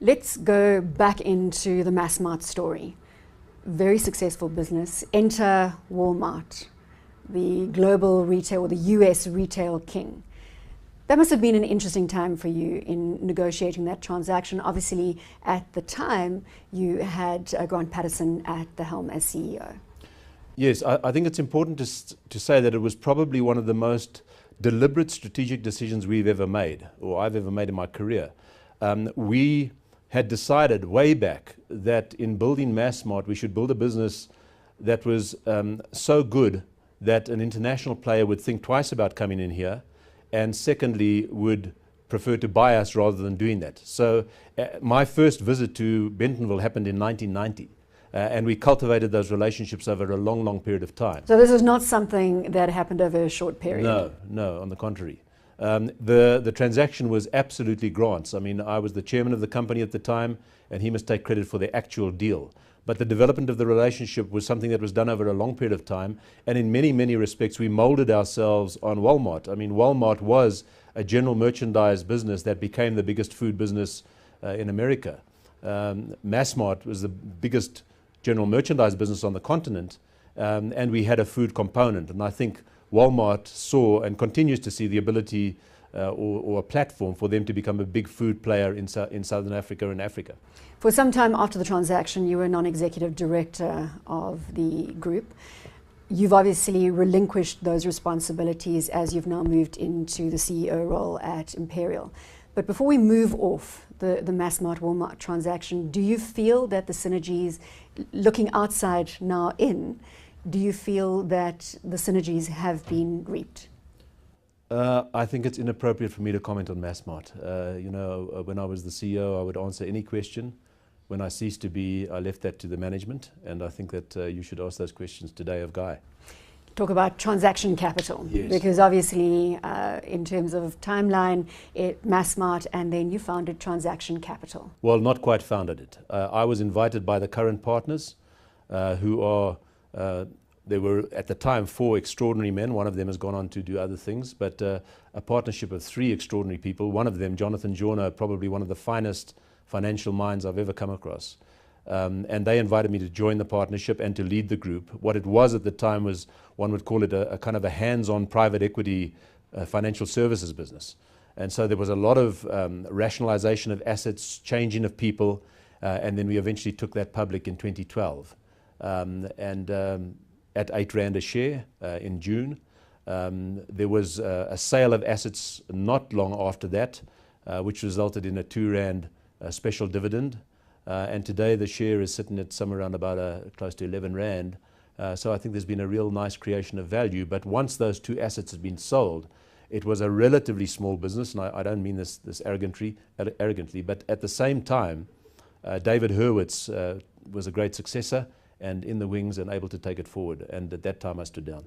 Let's go back into the Massmart story. Very successful business. Enter Walmart, the global retail, or the US retail king. That must have been an interesting time for you in negotiating that transaction. Obviously, at the time, you had Grant Patterson at the helm as CEO. Yes, I think it's important to say that it was probably one of the most deliberate strategic decisions we've ever made, or I've ever made in my career. We had decided way back that in building Massmart, we should build a business that was so good that an international player would think twice about coming in here, and secondly, would prefer to buy us rather than doing that. So my first visit to Bentonville happened in 1990. And we cultivated those relationships over a long, long period of time. So this was not something that happened over a short period? No, on the contrary. The transaction was absolutely Grant's. I mean, I was the chairman of the company at the time, and he must take credit for the actual deal. But the development of the relationship was something that was done over a long period of time, and in many, many respects, we molded ourselves on Walmart. I mean, Walmart was a general merchandise business that became the biggest food business in America. Massmart was the biggest general merchandise business on the continent, and we had a food component. And I think Walmart saw and continues to see the ability or a platform for them to become a big food player in Southern Africa and Africa. For some time after the transaction, you were non-executive director of the group. You've obviously relinquished those responsibilities as you've now moved into the CEO role at Imperial. But before we move off the Massmart-Walmart transaction, do you feel that the synergies, looking outside now in, do you feel that the synergies have been reaped? I think it's inappropriate for me to comment on Massmart. When I was the CEO, I would answer any question. When I ceased to be, I left that to the management, and I think that you should ask those questions today of Guy. Talk about transaction capital, yes. Because obviously in terms of timeline, Massmart, and then you founded Transaction Capital. Well, not quite founded it. I was invited by the current partners who are, there were at the time 4 extraordinary men. One of them has gone on to do other things, but a partnership of 3 extraordinary people. One of them, Jonathan Joyner, probably one of the finest financial minds I've ever come across. And they invited me to join the partnership and to lead the group. What it was at the time was, one would call it a kind of a hands-on private equity financial services business. And so there was a lot of rationalization of assets, changing of people, and then we eventually took that public in 2012. At 8 Rand a share in June. There was a sale of assets not long after that, which resulted in a 2 Rand special dividend. And today the share is sitting at somewhere around about close to 11 Rand. So I think there's been a real nice creation of value. But once those 2 assets had been sold, it was a relatively small business, and I don't mean this arrogantly, but at the same time, David Hurwitz was a great successor and in the wings and able to take it forward. And at that time I stood down.